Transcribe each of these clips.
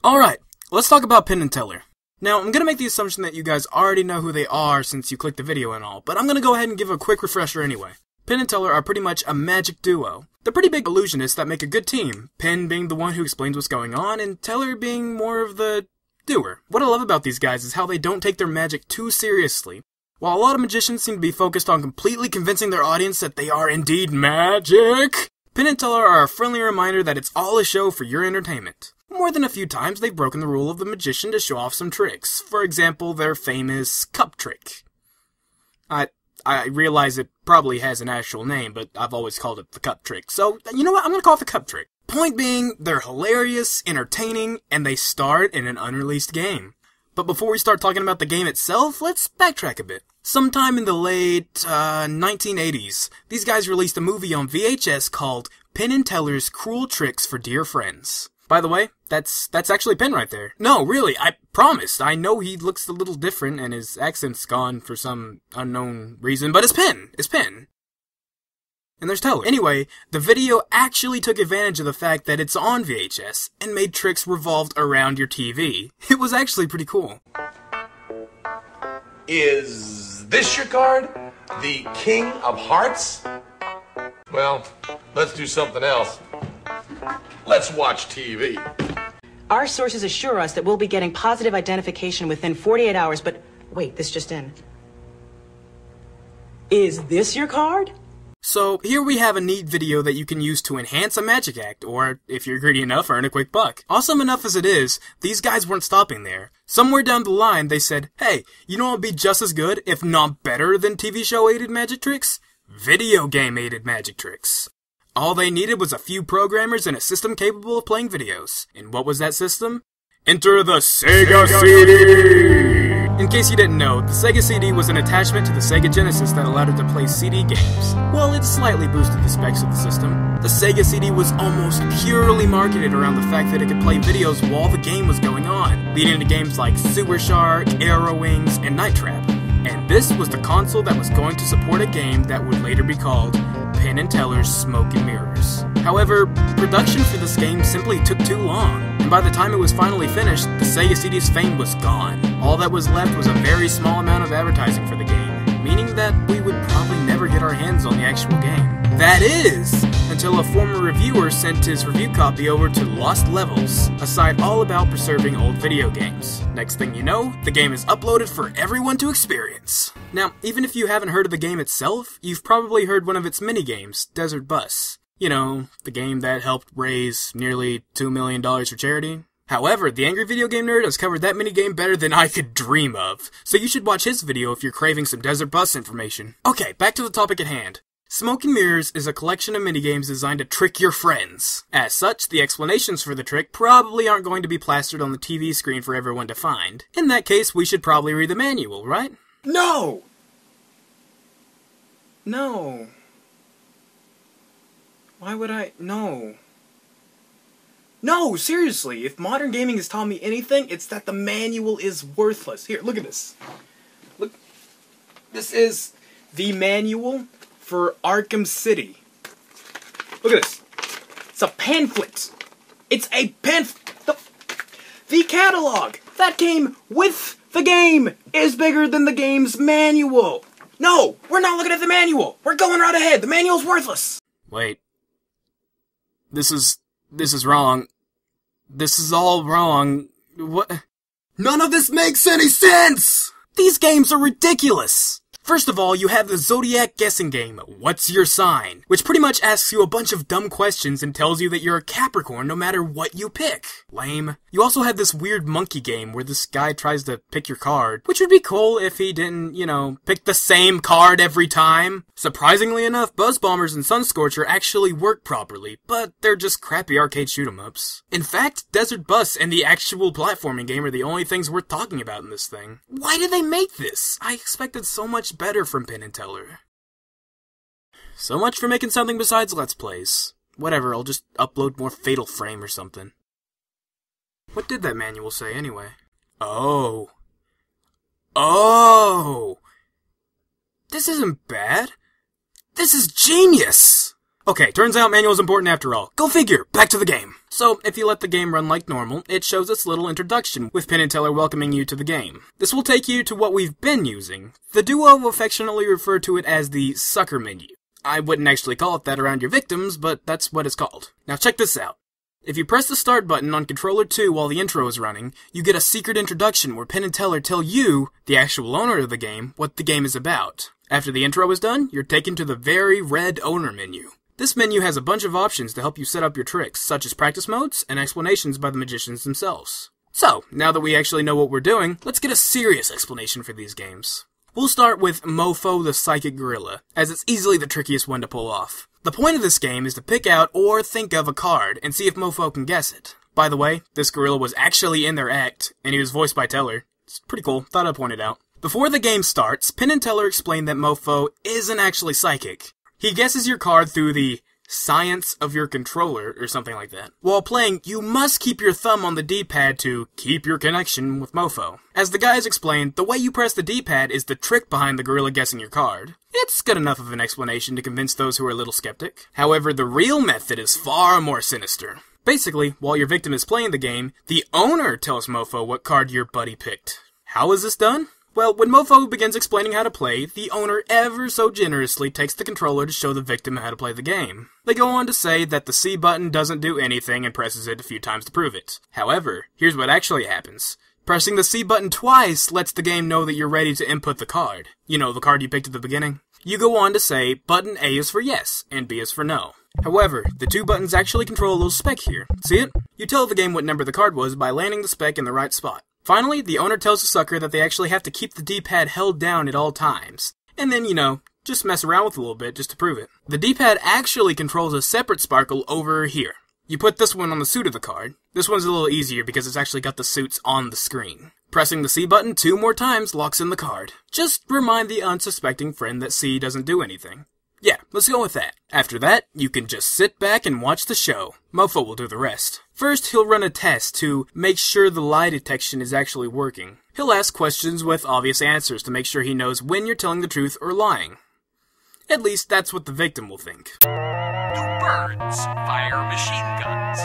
Alright, let's talk about Penn and Teller. Now, I'm gonna make the assumption that you guys already know who they are since you clicked the video and all, but I'm gonna go ahead and give a quick refresher anyway. Penn and Teller are pretty much a magic duo. They're pretty big illusionists that make a good team, Penn being the one who explains what's going on, and Teller being more of the doer. What I love about these guys is how they don't take their magic too seriously. While a lot of magicians seem to be focused on completely convincing their audience that they are indeed magic, Penn and Teller are a friendly reminder that it's all a show for your entertainment. More than a few times, they've broken the rule of the magician to show off some tricks. For example, their famous cup trick. I realize it probably has an actual name, but I've always called it the cup trick. So, you know what? I'm gonna call it the cup trick. Point being, they're hilarious, entertaining, and they start in an unreleased game. But before we start talking about the game itself, let's backtrack a bit. Sometime in the late 1980s, these guys released a movie on VHS called Penn and Teller's Cruel Tricks for Dear Friends. By the way, that's actually Penn right there. No, really, I promise. I know he looks a little different and his accent's gone for some unknown reason, but it's Penn. It's Penn. And there's Teller. Anyway, the video actually took advantage of the fact that it's on VHS and made tricks revolved around your TV. It was actually pretty cool. Is this your card? The King of Hearts? Well, let's do something else. Let's watch TV. Our sources assure us that we'll be getting positive identification within 48 hours, but wait, this just in. Is this your card? So, here we have a neat video that you can use to enhance a magic act, or, if you're greedy enough, earn a quick buck. Awesome enough as it is, these guys weren't stopping there. Somewhere down the line, they said, hey, you know what would be just as good, if not better than TV show-aided magic tricks? Video game-aided magic tricks. All they needed was a few programmers and a system capable of playing videos. And what was that system? Enter the Sega CD! In case you didn't know, the Sega CD was an attachment to the Sega Genesis that allowed it to play CD games. Well, it slightly boosted the specs of the system. The Sega CD was almost purely marketed around the fact that it could play videos while the game was going on, leading to games like Super Shark, Arrow Wings, and Night Trap. And this was the console that was going to support a game that would later be called Penn and Teller's Smoke and Mirrors. However, production for this game simply took too long, and by the time it was finally finished, the Sega CD's fame was gone. All that was left was a very small amount of advertising for the game, meaning that we would probably never get our hands on the actual game. That is, until a former reviewer sent his review copy over to Lost Levels, a site all about preserving old video games. Next thing you know, the game is uploaded for everyone to experience. Now, even if you haven't heard of the game itself, you've probably heard one of its minigames, Desert Bus. You know, the game that helped raise nearly $2 million for charity. However, the Angry Video Game Nerd has covered that minigame better than I could dream of, so you should watch his video if you're craving some Desert Bus information. Okay, back to the topic at hand. Smoke and Mirrors is a collection of minigames designed to trick your friends. As such, the explanations for the trick probably aren't going to be plastered on the TV screen for everyone to find. In that case, we should probably read the manual, right? No! No. Why would I? No. No, seriously, if modern gaming has taught me anything, it's that the manual is worthless. Here, look at this. Look. This is the manual for Arkham City. Look at this. It's a pamphlet. It's a pamphlet. The catalog that came with the game is bigger than the game's manual. No, we're not looking at the manual. We're going right ahead. The manual's worthless. Wait. This is wrong. This is all wrong. What? None of this makes any sense! These games are ridiculous! First of all, you have the Zodiac guessing game, What's Your Sign? Which pretty much asks you a bunch of dumb questions and tells you that you're a Capricorn no matter what you pick. Lame. You also have this weird monkey game where this guy tries to pick your card, which would be cool if he didn't, you know, pick the same card every time. Surprisingly enough, Buzz Bombers and Sunscorcher actually work properly, but they're just crappy arcade shoot-'em-ups. In fact, Desert Bus and the actual platforming game are the only things worth talking about in this thing. Why did they make this? I expected so much better from Penn and Teller. So much for making something besides Let's Plays. Whatever, I'll just upload more Fatal Frame or something. What did that manual say anyway? Oh. This isn't bad. This is genius! Okay, turns out manual's important after all. Go figure, back to the game. So, if you let the game run like normal, it shows its little introduction, with Penn and Teller welcoming you to the game. This will take you to what we've been using. The duo affectionately refer to it as the sucker menu. I wouldn't actually call it that around your victims, but that's what it's called. Now check this out. If you press the start button on controller 2 while the intro is running, you get a secret introduction where Penn and Teller tell you, the actual owner of the game, what the game is about. After the intro is done, you're taken to the very red owner menu. This menu has a bunch of options to help you set up your tricks, such as practice modes and explanations by the magicians themselves. So, now that we actually know what we're doing, let's get a serious explanation for these games. We'll start with Mofo the Psychic Gorilla, as it's easily the trickiest one to pull off. The point of this game is to pick out or think of a card and see if Mofo can guess it. By the way, this gorilla was actually in their act, and he was voiced by Teller. It's pretty cool, thought I'd point it out. Before the game starts, Penn and Teller explain that Mofo isn't actually psychic. He guesses your card through the science of your controller, or something like that. While playing, you must keep your thumb on the D-pad to keep your connection with Mofo. As the guys explained, the way you press the D-pad is the trick behind the gorilla guessing your card. It's good enough of an explanation to convince those who are a little skeptic. However, the real method is far more sinister. Basically, while your victim is playing the game, the owner tells Mofo what card your buddy picked. How is this done? Well, when Mofo begins explaining how to play, the owner ever so generously takes the controller to show the victim how to play the game. They go on to say that the C button doesn't do anything and presses it a few times to prove it. However, here's what actually happens. Pressing the C button twice lets the game know that you're ready to input the card. You know, the card you picked at the beginning. You go on to say, button A is for yes, and B is for no. However, the two buttons actually control a little spec here. See it? You tell the game what number the card was by landing the spec in the right spot. Finally, the owner tells the sucker that they actually have to keep the D-pad held down at all times. And then, just mess around with it a little bit just to prove it. The D-pad actually controls a separate sparkle over here. You put this one on the suit of the card. This one's a little easier because it's actually got the suits on the screen. Pressing the C button 2 more times locks in the card. Just remind the unsuspecting friend that C doesn't do anything. Yeah, let's go with that. After that, you can just sit back and watch the show. Mofo will do the rest. First, he'll run a test to make sure the lie detection is actually working. He'll ask questions with obvious answers to make sure he knows when you're telling the truth or lying. At least, that's what the victim will think. Do birds fire machine guns?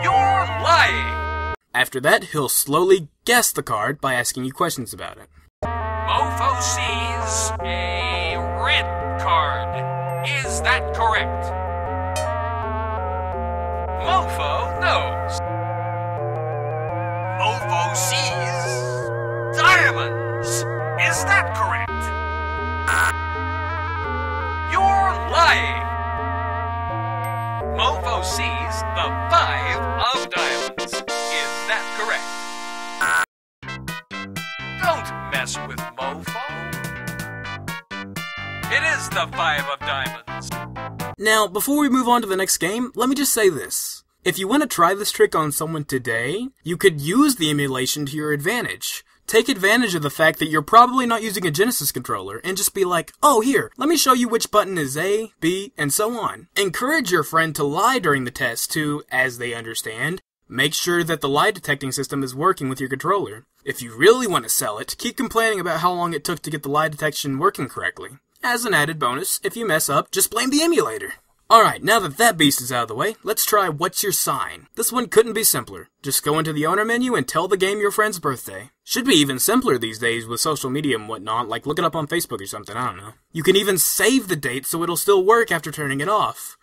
You're lying! After that, he'll slowly guess the card by asking you questions about it. Mofo sees a red card. Is that correct? Mofo knows. Mofo sees diamonds. Is that correct? You're lying. Mofo sees the 5 of diamonds. Is that correct? Don't mess with Mofo. It is the 5 of diamonds. Now, before we move on to the next game, let me just say this. If you want to try this trick on someone today, you could use the emulation to your advantage. Take advantage of the fact that you're probably not using a Genesis controller and just be like, oh here, let me show you which button is A, B, and so on. Encourage your friend to lie during the test to, as they understand, make sure that the lie detecting system is working with your controller. If you really want to sell it, keep complaining about how long it took to get the lie detection working correctly. As an added bonus, if you mess up, just blame the emulator. Alright, now that that beast is out of the way, let's try What's Your Sign. This one couldn't be simpler. Just go into the owner menu and tell the game your friend's birthday. Should be even simpler these days with social media and whatnot, like look it up on Facebook or something, I don't know. You can even save the date so it'll still work after turning it off.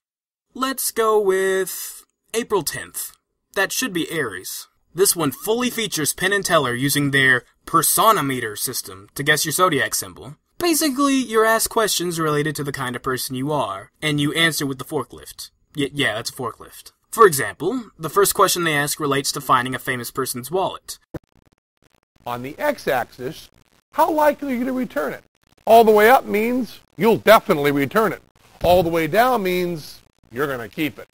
Let's go with April 10th. That should be Aries. This one fully features Penn and Teller using their Personometer system to guess your zodiac symbol. Basically, you're asked questions related to the kind of person you are, and you answer with the forklift. Yeah, that's a forklift. For example, the first question they ask relates to finding a famous person's wallet. On the x-axis, how likely are you to return it? All the way up means you'll definitely return it. All the way down means you're going to keep it.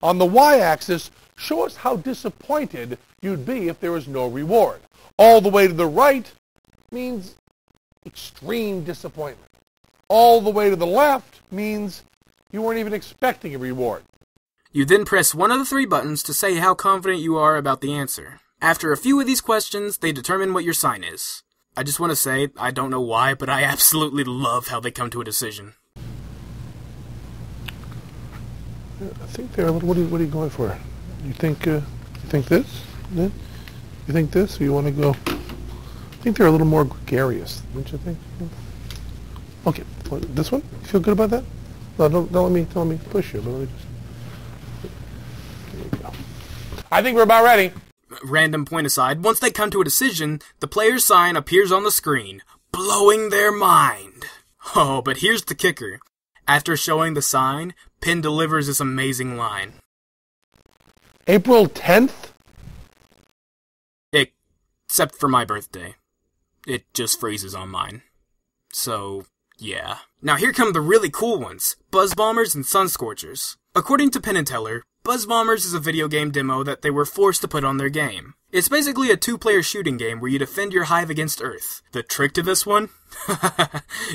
On the y-axis, show us how disappointed you'd be if there was no reward. All the way to the right means extreme disappointment. All the way to the left means you weren't even expecting a reward. You then press one of the 3 buttons to say how confident you are about the answer. After a few of these questions, they determine what your sign is. I just want to say, I don't know why, but I absolutely love how they come to a decision. I think they're a little... What are you going for? You think this? Yeah? You think this? Or you want to go... I think they're a little more gregarious, don't you think? Okay, this one? You feel good about that? No, don't let me push you, but let me just... There you go. I think we're about ready. Random point aside, once they come to a decision, the player's sign appears on the screen, blowing their mind. Oh, but here's the kicker. After showing the sign, Penn delivers this amazing line. April 10th? Except for my birthday. It just freezes on mine. So, yeah. Now here come the really cool ones. Buzz Bombers and Sun Scorchers. According to Penn and Teller, Buzz Bombers is a video game demo that they were forced to put on their game. It's basically a 2-player shooting game where you defend your hive against Earth. The trick to this one?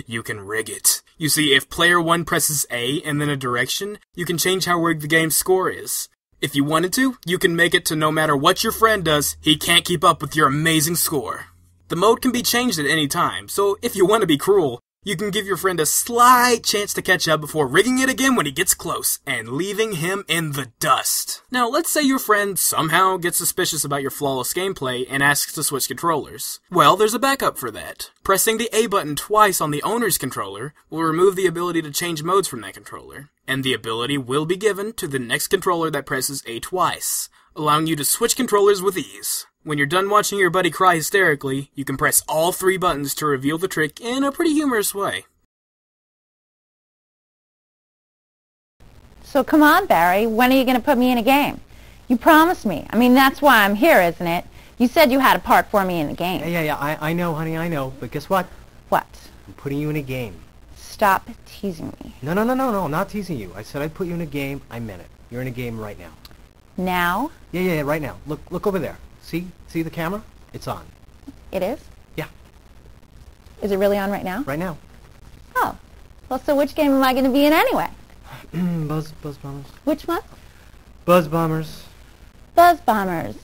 You can rig it. You see, if player 1 presses A and then a direction, you can change how rigged the game's score is. If you wanted to, you can make it to no matter what your friend does, he can't keep up with your amazing score. The mode can be changed at any time, so if you want to be cruel, you can give your friend a slight chance to catch up before rigging it again when he gets close, and leaving him in the dust. Now, let's say your friend somehow gets suspicious about your flawless gameplay and asks to switch controllers. Well, there's a backup for that. Pressing the A button twice on the owner's controller will remove the ability to change modes from that controller, and the ability will be given to the next controller that presses A twice, allowing you to switch controllers with ease. When you're done watching your buddy cry hysterically, you can press all 3 buttons to reveal the trick in a pretty humorous way. So come on, Barry, when are you going to put me in a game? You promised me. I mean, that's why I'm here, isn't it? You said you had a part for me in the game. Yeah, I know, honey, I know. But guess what? What? I'm putting you in a game. Stop teasing me. No, I'm not teasing you. I said I'd put you in a game. I meant it. You're in a game right now. Now? Yeah, right now. Look over there. See the camera? It's on. It is? Yeah. Is it really on right now? Right now. Oh. Well, so which game am I going to be in anyway? Buzz Bombers. Which one? Buzz Bombers. Buzz Bombers.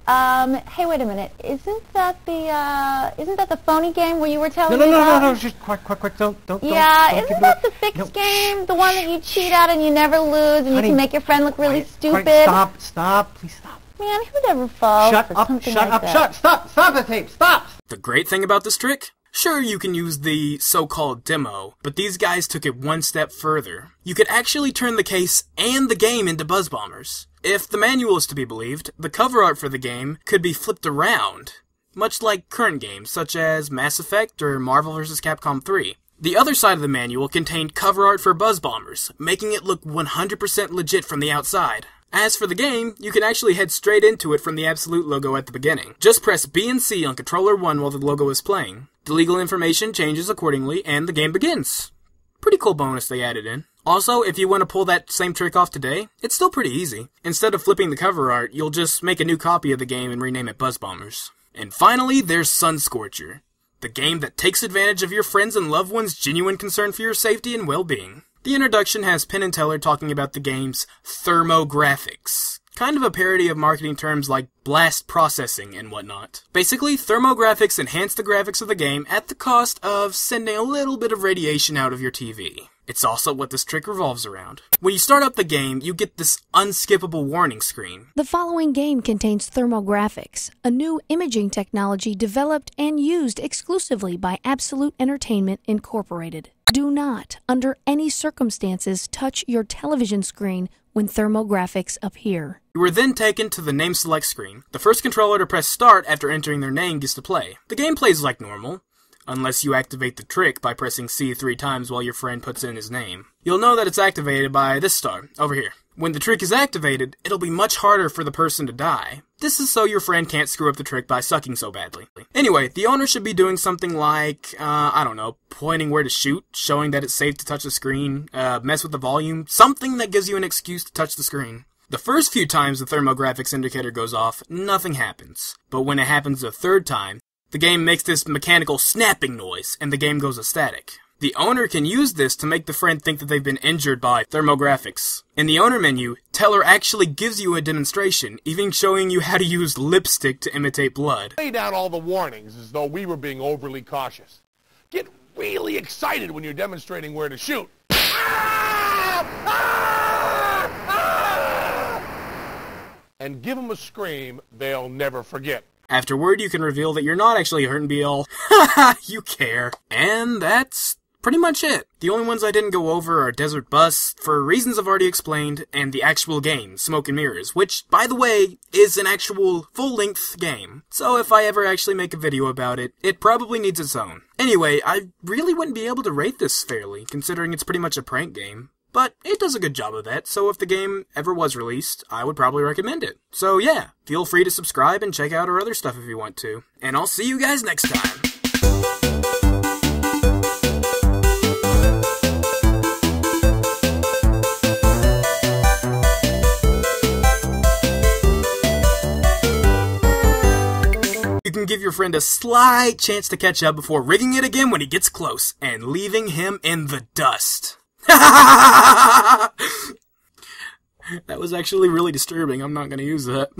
Hey, wait a minute. Isn't that the phony game where you were telling me about? No, just quick, don't. Yeah, don't isn't that the fixed game? The one that you cheat at and you never lose and honey, you can make your friend look really stupid? Stop, please stop. Man, who'd ever fall Shut for up, something shut like up, that? Stop the tape, stop! The great thing about this trick? Sure, you can use the so-called demo, but these guys took it one step further. You could actually turn the case and the game into Buzz Bombers. If the manual is to be believed, the cover art for the game could be flipped around, much like current games such as Mass Effect or Marvel vs. Capcom 3. The other side of the manual contained cover art for Buzz Bombers, making it look 100% legit from the outside. As for the game, you can actually head straight into it from the Absolute logo at the beginning. Just press B and C on controller 1 while the logo is playing. The legal information changes accordingly, and the game begins. Pretty cool bonus they added in. Also, if you want to pull that same trick off today, it's still pretty easy. Instead of flipping the cover art, you'll just make a new copy of the game and rename it Buzz Bombers. And finally, there's Sun Scorcher, the game that takes advantage of your friends' and loved ones' genuine concern for your safety and well-being. The introduction has Penn and Teller talking about the game's thermographics, kind of a parody of marketing terms like blast processing and whatnot. Basically, thermographics enhance the graphics of the game at the cost of sending a little bit of radiation out of your TV. It's also what this trick revolves around. When you start up the game, you get this unskippable warning screen. The following game contains thermographics, a new imaging technology developed and used exclusively by Absolute Entertainment Incorporated. Do not, under any circumstances, touch your television screen when thermographics appear. You are then taken to the name select screen. The first controller to press start after entering their name gets to play. The game plays like normal, unless you activate the trick by pressing C 3 times while your friend puts in his name. You'll know that it's activated by this star, over here. When the trick is activated, it'll be much harder for the person to die. This is so your friend can't screw up the trick by sucking so badly. Anyway, the owner should be doing something like, pointing where to shoot, showing that it's safe to touch the screen, mess with the volume, something that gives you an excuse to touch the screen. The first few times the thermographics indicator goes off, nothing happens. But when it happens the third time, the game makes this mechanical snapping noise, and the game goes static. The owner can use this to make the friend think that they've been injured by thermographics. In the owner menu, Teller actually gives you a demonstration, even showing you how to use lipstick to imitate blood. Laid out all the warnings as though we were being overly cautious. Get really excited when you're demonstrating where to shoot. Ah! Ah! and give them a scream they'll never forget. Afterward, you can reveal that you're not actually hurting Beal. Haha, you care. And that's pretty much it. The only ones I didn't go over are Desert Bus, for reasons I've already explained, and the actual game, Smoke and Mirrors, which, by the way, is an actual full-length game. So if I ever actually make a video about it, it probably needs its own. Anyway, I really wouldn't be able to rate this fairly, considering it's pretty much a prank game. But it does a good job of that, so if the game ever was released, I would probably recommend it. So yeah, feel free to subscribe and check out our other stuff if you want to. And I'll see you guys next time. You can give your friend a slight chance to catch up before rigging it again when he gets close and leaving him in the dust. That was actually really disturbing. I'm not going to use that.